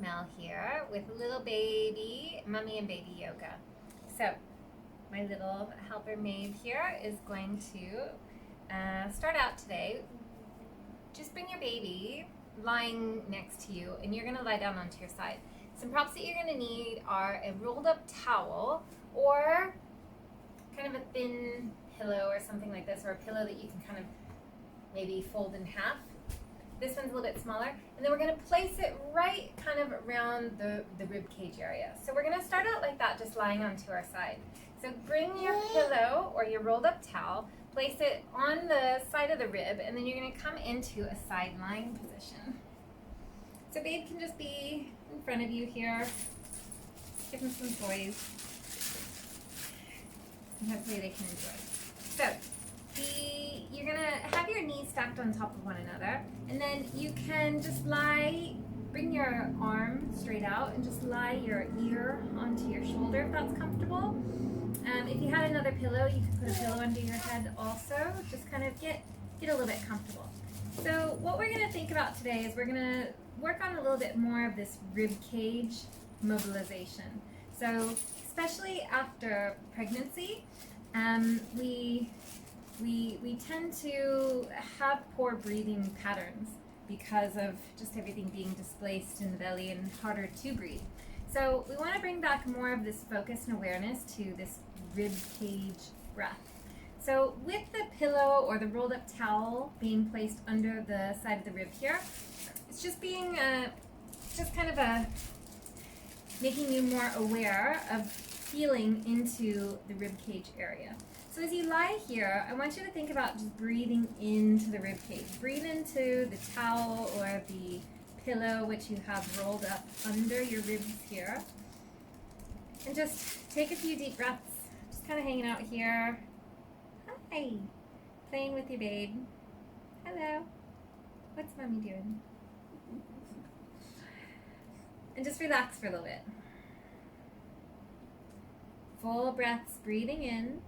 Mel here with little baby, mommy and baby yoga. So my little helper maid here is going to start out today. Just bring your baby lying next to you and you're going to lie down onto your side. Some props that you're going to need are a rolled up towel or kind of a thin pillow or something like this, or a pillow that you can kind of maybe fold in half. This one's a little bit smaller, and then we're going to place it right kind of around the rib cage area. So we're going to start out like that, just lying onto our side. So bring your pillow or your rolled up towel, place it on the side of the rib, and then you're going to come into a side lying position. So babe can just be in front of you here. Give him some toys. And hopefully they can enjoy. So you're gonna have your knees stacked on top of one another, and then you can just bring your arm straight out and just lie your ear onto your shoulder if that's comfortable. If you had another pillow, you could put a pillow under your head also. Just kind of get a little bit comfortable. So what we're gonna think about today is we're gonna work on a little bit more of this rib cage mobilization. So especially after pregnancy, we tend to have poor breathing patterns because of just everything being displaced in the belly and harder to breathe. So we want to bring back more of this focus and awareness to this rib cage breath. So with the pillow or the rolled up towel being placed under the side of the rib here, it's just being making you more aware of feeling into the rib cage area. So as you lie here, I want you to think about just breathing into the rib cage. Breathe into the towel or the pillow which you have rolled up under your ribs here. And just take a few deep breaths, just kind of hanging out here. Hi, playing with your babe. Hello, what's mommy doing? And just relax for a little bit. Full breaths, breathing in.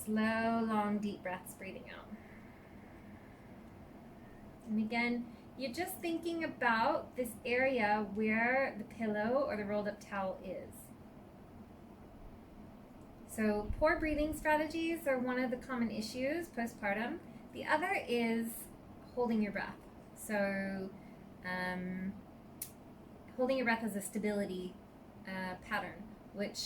Slow, long, deep breaths, breathing out. And again, you're just thinking about this area where the pillow or the rolled up towel is. So poor breathing strategies are one of the common issues postpartum. The other is holding your breath. So holding your breath as a stability pattern, which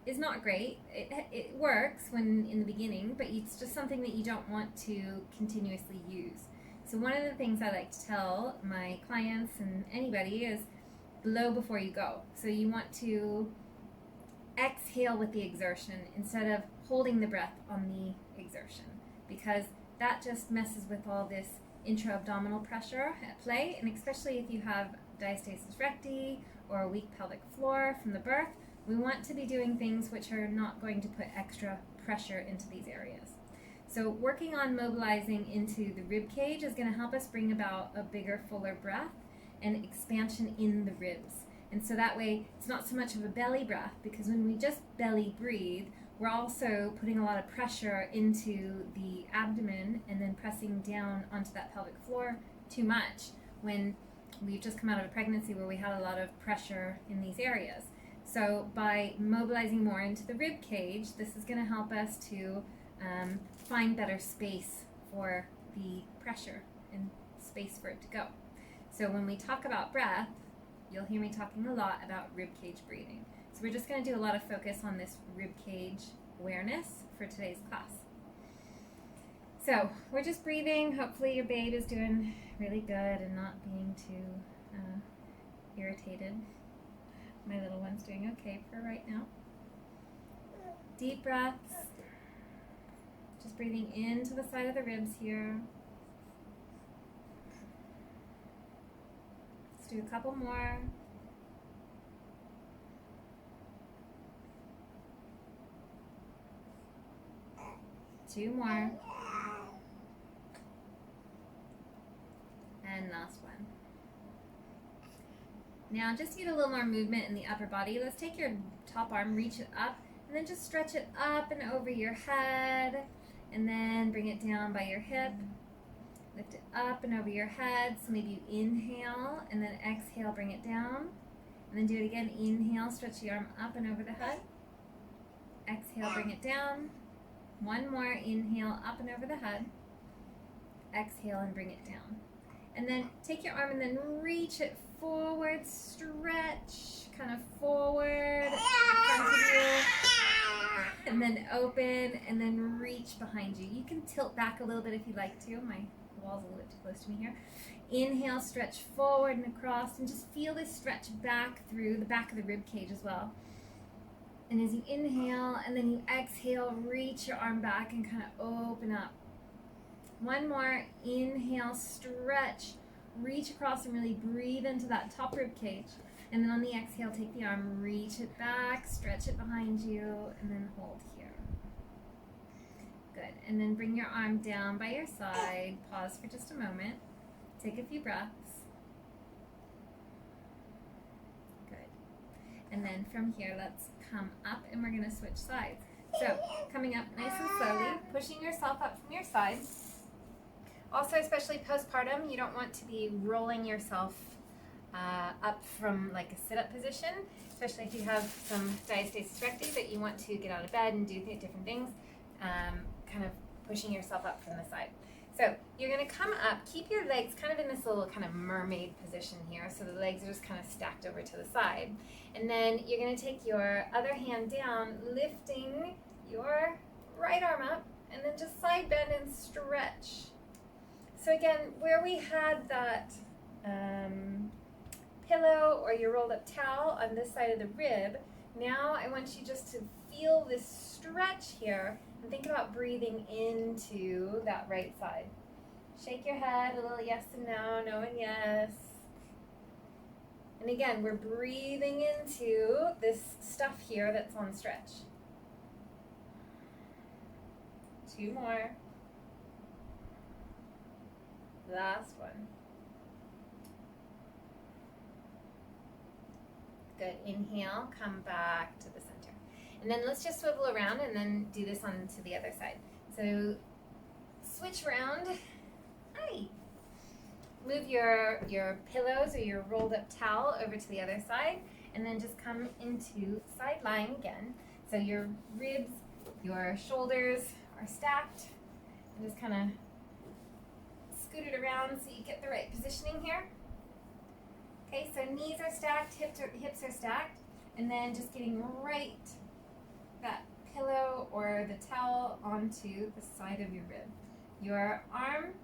is not great. It works when in the beginning, but it's just something that you don't want to continuously use. So one of the things I like to tell my clients and anybody is blow before you go. So you want to exhale with the exertion instead of holding the breath on the exertion, because that just messes with all this intra-abdominal pressure at play, and especially if you have diastasis recti or a weak pelvic floor from the birth, we want to be doing things which are not going to put extra pressure into these areas. So working on mobilizing into the rib cage is going to help us bring about a bigger, fuller breath and expansion in the ribs. And so that way it's not so much of a belly breath, because when we just belly breathe, we're also putting a lot of pressure into the abdomen and then pressing down onto that pelvic floor too much when we've just come out of a pregnancy where we had a lot of pressure in these areas. So by mobilizing more into the rib cage, this is going to help us to find better space for the pressure and space for it to go. So when we talk about breath, you'll hear me talking a lot about rib cage breathing. So we're just going to do a lot of focus on this rib cage awareness for today's class. So we're just breathing. Hopefully your babe is doing really good and not being too irritated. My little one's doing okay for right now. Deep breaths. Just breathing into the side of the ribs here. Let's do a couple more. Two more. And last one. Now just get a little more movement in the upper body. Let's take your top arm, reach it up, and then just stretch it up and over your head, and then bring it down by your hip. Lift it up and over your head. So maybe you inhale and then exhale, bring it down. And then do it again. Inhale, stretch the arm up and over the head. Exhale, bring it down. One more. Inhale, up and over the head. Exhale and bring it down. And then take your arm and then reach it forward. Stretch, kind of forward, in front of you. And then open and then reach behind you. You can tilt back a little bit if you'd like to. My wall's a little bit too close to me here. Inhale, stretch forward and across, and just feel this stretch back through the back of the rib cage as well. And as you inhale and then you exhale, reach your arm back and kind of open up. One more. Inhale, stretch, reach across and really breathe into that top rib cage. And then on the exhale, take the arm, reach it back, stretch it behind you, and then hold here. Good. And then bring your arm down by your side. Pause for just a moment. Take a few breaths. Good. And then from here, let's come up and we're going to switch sides. So coming up nice and slowly, pushing yourself up from your side. Also, especially postpartum, you don't want to be rolling yourself up from like a sit-up position, especially if you have some diastasis recti that you want to get out of bed and do different things, kind of pushing yourself up from the side. So you're going to come up, keep your legs kind of in this little kind of mermaid position here, so the legs are just kind of stacked over to the side. And then you're going to take your other hand down, lifting your right arm up, and then just side bend and stretch. So again, where we had that pillow or your rolled up towel on this side of the rib, now I want you just to feel this stretch here and think about breathing into that right side. Shake your head, a little yes and no and yes. And again, we're breathing into this stuff here that's on stretch. 2 more. Last one. Good. Inhale, come back to the center. And then let's just swivel around and then do this on to the other side. So switch around. Hi. Move your pillows or your rolled up towel over to the other side, and then just come into side lying again. So your ribs, your shoulders are stacked, and just kind of scoot it around so you get the right positioning here. Okay, so knees are stacked, hips are stacked, and then just getting right that pillow or the towel onto the side of your rib. Your arm,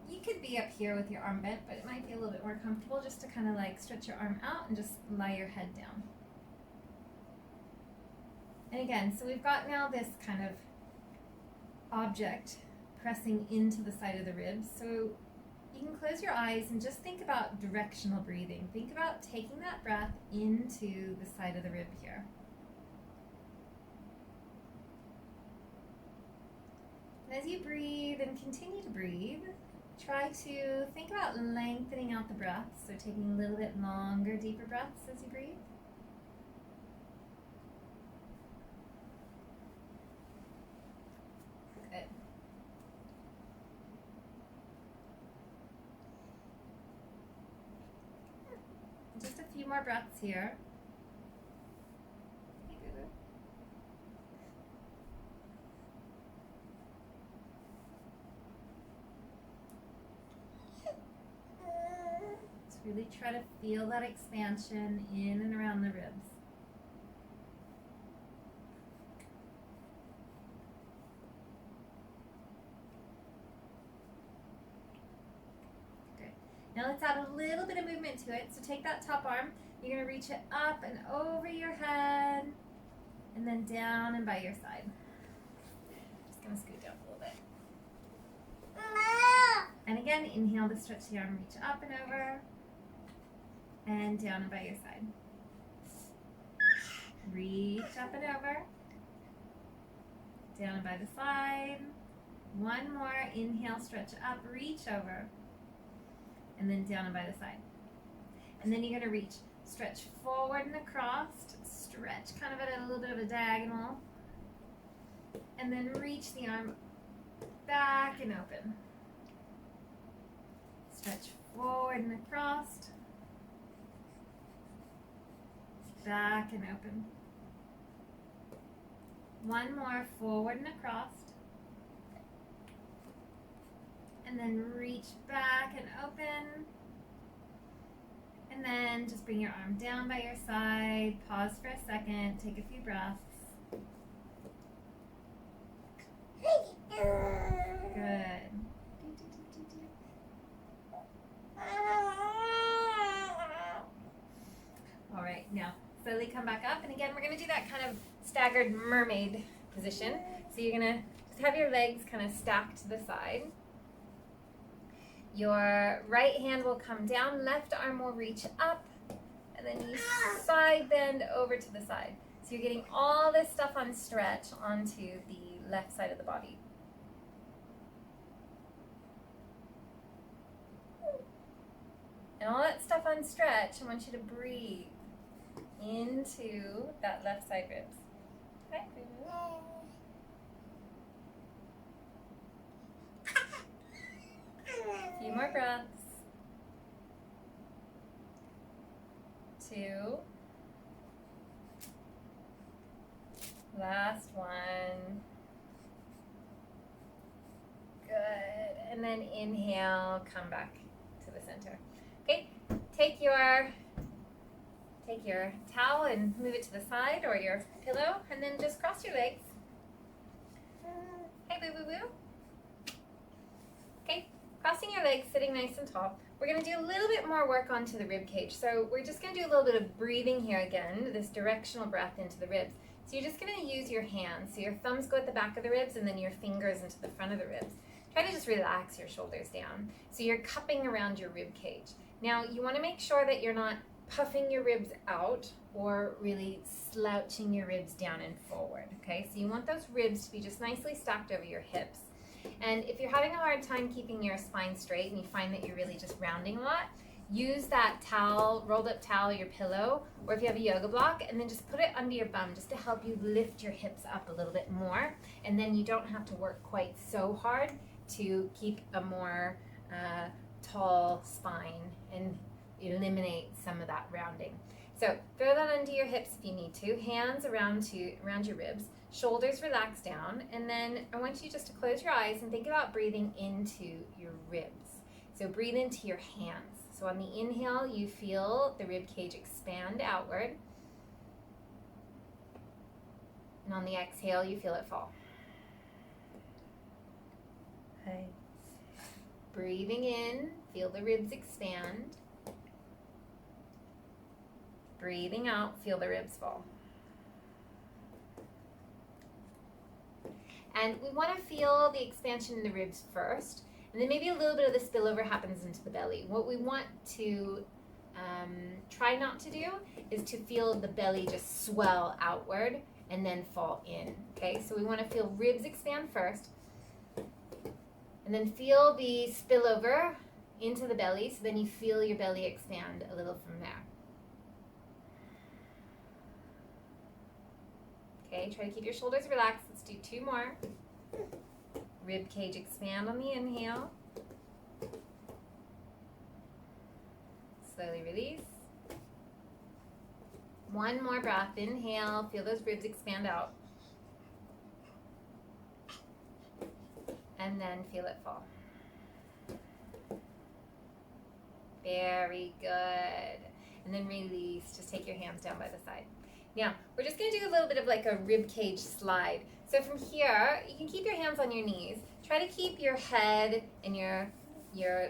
you could be up here with your arm bent, but it might be a little bit more comfortable just to kind of like stretch your arm out and just lie your head down. And again, so we've got now this kind of object pressing into the side of the ribs. So you can close your eyes and just think about directional breathing. Think about taking that breath into the side of the rib here. And as you breathe and continue to breathe, try to think about lengthening out the breath. So taking a little bit longer, deeper breaths as you breathe. Good. Just a few more breaths here. Just really try to feel that expansion in and around the ribs. Now let's add a little bit of movement to it. So take that top arm, you're going to reach it up and over your head, and then down and by your side. Just going to scoot down a little bit. And again, inhale to stretch the arm, reach up and over, and down and by your side. Reach up and over, down and by the side. One more, inhale, stretch up, reach over, and then down and by the side. And then you're going to reach, stretch forward and across, stretch kind of at a little bit of a diagonal, and then reach the arm back and open. Stretch forward and across. Back and open. One more, forward and across. And then reach back and open. And then just bring your arm down by your side. Pause for a second. Take a few breaths. Good. All right, now slowly come back up. And again, we're going to do that kind of staggered mermaid position. So you're going to just have your legs kind of stacked to the side. Your right hand will come down, left arm will reach up, and then you side bend over to the side. So you're getting all this stuff on stretch onto the left side of the body. And all that stuff on stretch, I want you to breathe into that left side ribs. Okay. A few more breaths. 2. Last one. Good. And then inhale, come back to the center. Okay, take your towel and move it to the side, or your pillow, and then just cross your legs. Hey, boo boo boo. Okay, crossing your legs, sitting nice and tall. We're going to do a little bit more work onto the rib cage. So we're just going to do a little bit of breathing here again, this directional breath into the ribs. So you're just going to use your hands. So your thumbs go at the back of the ribs and then your fingers into the front of the ribs. Try to just relax your shoulders down. So you're cupping around your rib cage. Now you want to make sure that you're not puffing your ribs out or really slouching your ribs down and forward. Okay, so you want those ribs to be just nicely stacked over your hips. And if you're having a hard time keeping your spine straight and you find that you're really just rounding a lot, use that towel, rolled up towel, your pillow, or if you have a yoga block, and then just put it under your bum just to help you lift your hips up a little bit more. And then you don't have to work quite so hard to keep a more tall spine and eliminate some of that rounding. So throw that under your hips if you need to. Hands around your ribs. Shoulders relax down, and then I want you just to close your eyes and think about breathing into your ribs. So breathe into your hands. So on the inhale, you feel the rib cage expand outward. And on the exhale, you feel it fall. Okay. Breathing in, feel the ribs expand. Breathing out, feel the ribs fall. And we want to feel the expansion in the ribs first, and then maybe a little bit of the spillover happens into the belly. What we want to try not to do is to feel the belly just swell outward and then fall in. Okay, so we want to feel ribs expand first, and then feel the spillover into the belly, so then you feel your belly expand a little from there. Okay, try to keep your shoulders relaxed. Let's do 2 more. Rib cage expand on the inhale. Slowly release. 1 more breath. Inhale, feel those ribs expand out. And then feel it fall. Very good. And then release. Just take your hands down by the side. Now, we're just going to do a little bit of like a rib cage slide. So from here, you can keep your hands on your knees. Try to keep your head and your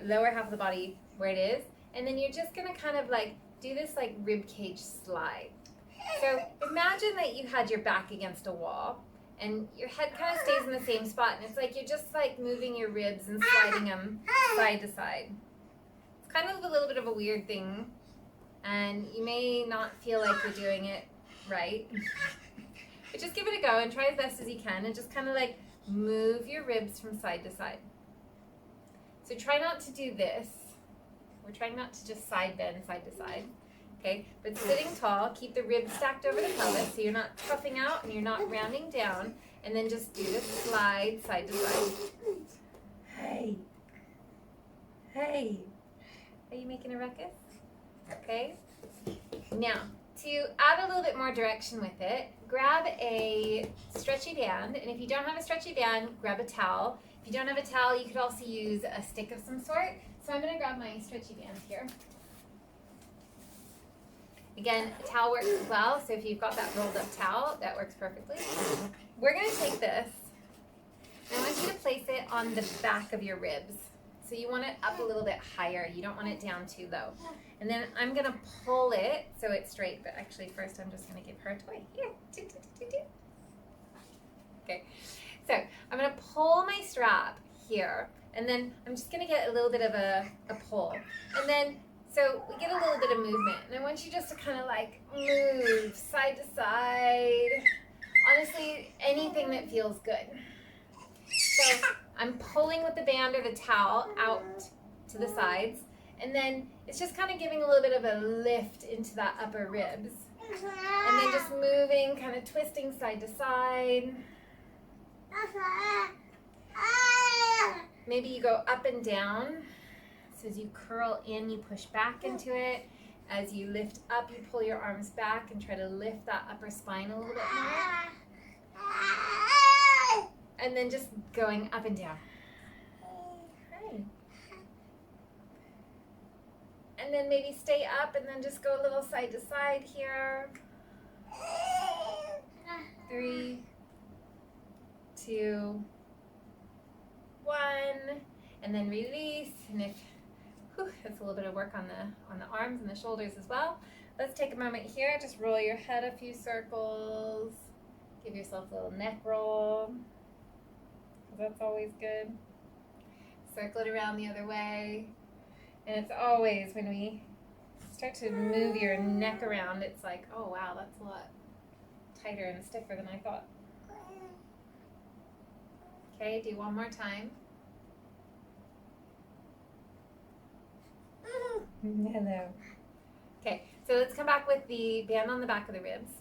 lower half of the body where it is. And then you're just going to kind of like do this like rib cage slide. So imagine that you had your back against a wall and your head kind of stays in the same spot. And it's like you're just like moving your ribs and sliding them side to side. It's kind of a little bit of a weird thing. And you may not feel like you're doing it right, but just give it a go and try as best as you can and just kind of like move your ribs from side to side. So try not to do this. We're trying not to just side bend side to side, okay? But sitting tall, keep the ribs stacked over the pelvis so you're not puffing out and you're not rounding down, and then just do this slide side to side. Hey, Are you making a ruckus? Okay. Now, to add a little bit more direction with it, grab a stretchy band, and if you don't have a stretchy band, grab a towel. If you don't have a towel, you could also use a stick of some sort. So I'm going to grab my stretchy band here. Again, a towel works as well, so if you've got that rolled up towel, that works perfectly. We're going to take this, and I want you to place it on the back of your ribs. So you want it up a little bit higher. You don't want it down too low. And then I'm going to pull it so it's straight, but actually first I'm just going to give her a toy. Here. Okay, so I'm going to pull my strap here, and then I'm just going to get a little bit of a pull. And then, so we get a little bit of movement, and I want you just to kind of like move side to side. Honestly, anything that feels good. So I'm pulling with the band or the towel out to the sides, and then it's just kind of giving a little bit of a lift into that upper ribs. And then just moving, kind of twisting side to side. Maybe you go up and down. So as you curl in, you push back into it. As you lift up, you pull your arms back and try to lift that upper spine a little bit more. And then just going up and down. Okay. And then maybe stay up and then just go a little side to side here. 3, 2, 1, and then release. And if that's a little bit of work on the arms and the shoulders as well. Let's take a moment here. Just roll your head a few circles. Give yourself a little neck roll. That's always good. Circle it around the other way. And it's always when we start to move your neck around, it's like, oh wow, that's a lot tighter and stiffer than I thought. Okay, do one more time. Hello. Okay, so let's come back with the band on the back of the ribs,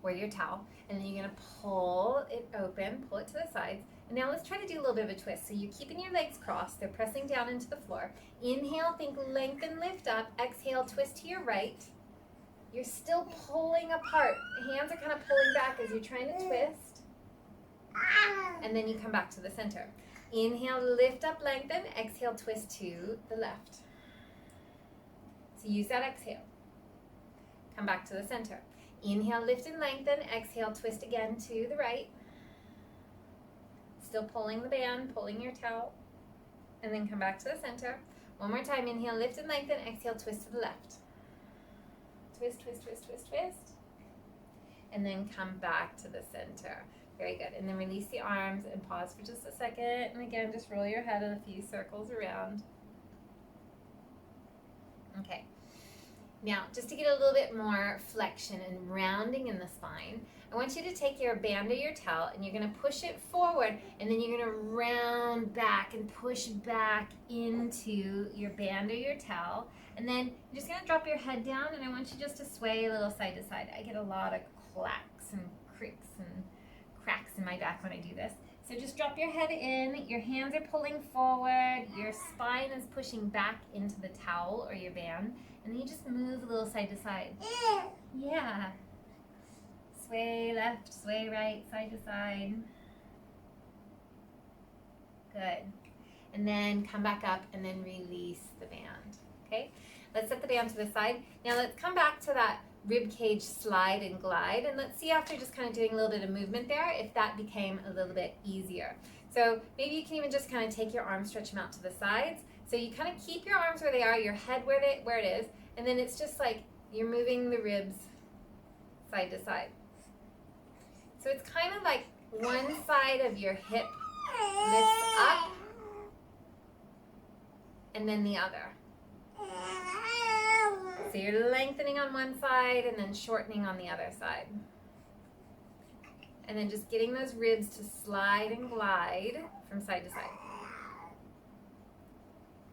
or your towel, and then you're going to pull it open, pull it to the sides. And now let's try to do a little bit of a twist. So you're keeping your legs crossed, they're pressing down into the floor. Inhale, think lengthen, lift up. Exhale, twist to your right. You're still pulling apart. The hands are kind of pulling back as you're trying to twist. And then you come back to the center. Inhale, lift up, lengthen. Exhale, twist to the left. So use that exhale. Come back to the center. Inhale, lift and lengthen. Exhale, twist again to the right. Still pulling the band, pulling your towel. And then come back to the center. One more time. Inhale, lift and lengthen. Exhale, twist to the left. Twist, twist, twist, twist, twist. And then come back to the center. Very good. And then release the arms and pause for just a second. And again, just roll your head in a few circles around. Okay. Now, just to get a little bit more flexion and rounding in the spine, I want you to take your band or your towel and you're going to push it forward, and then you're going to round back and push back into your band or your towel. And then you're just going to drop your head down, and I want you just to sway a little side to side. I get a lot of clacks and creaks and cracks in my back when I do this. So just drop your head in, your hands are pulling forward, your spine is pushing back into the towel or your band, and then you just move a little side to side. Yeah. Sway left, sway right, side to side. Good. And then come back up and then release the band. Okay? Let's set the band to the side. Now let's come back to that rib cage slide and glide, and let's see, after just kind of doing a little bit of movement there, if that became a little bit easier. So maybe you can even just kind of take your arms, stretch them out to the sides. So you kind of keep your arms where they are, your head where it is, and then it's just like you're moving the ribs side to side. So it's kind of like one side of your hip lifts up, and then the other. So you're lengthening on one side and then shortening on the other side. And then just getting those ribs to slide and glide from side to side.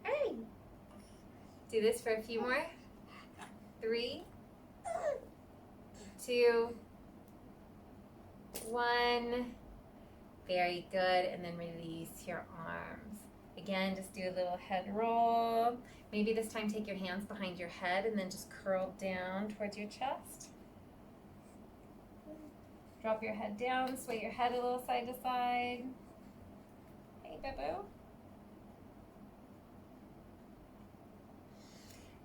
Hey! Do this for a few more. 3, 2, 1. Very good. And then release your arms. Again, just do a little head roll. Maybe this time take your hands behind your head and then just curl down towards your chest. Drop your head down, sway your head a little side to side. Hey, Boo-Boo.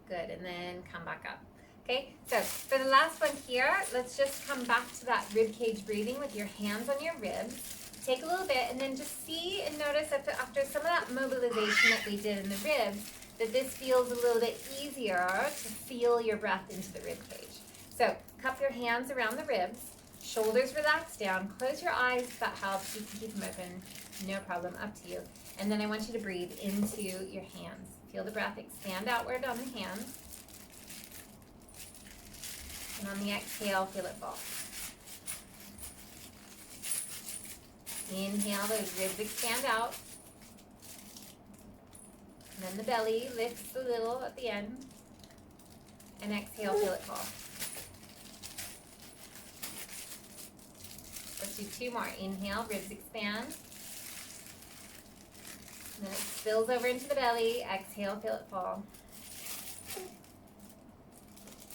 Good, and then come back up. Okay, so for the last one here, let's just come back to that rib cage breathing with your hands on your ribs. Take a little bit and then just see and notice that after some of that mobilization that we did in the ribs, that this feels a little bit easier to feel your breath into the rib cage. So cup your hands around the ribs, shoulders relax down, close your eyes if that helps. You can keep them open, no problem, up to you. And then I want you to breathe into your hands. Feel the breath expand outward on the hands. And on the exhale, feel it fall. Inhale, those ribs expand out. And then the belly lifts a little at the end. And exhale, feel it fall. Let's do two more. Inhale, ribs expand. And then it spills over into the belly. Exhale, feel it fall.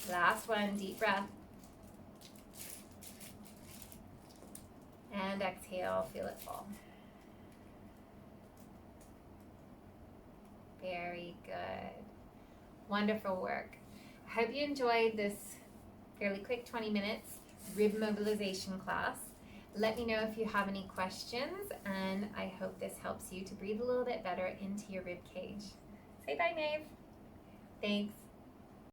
Last one, deep breath. And exhale, feel it fall. Very good. Wonderful work. I hope you enjoyed this fairly quick 20 minutes rib mobilization class. Let me know if you have any questions, and I hope this helps you to breathe a little bit better into your rib cage. Say bye, Maeve. Thanks.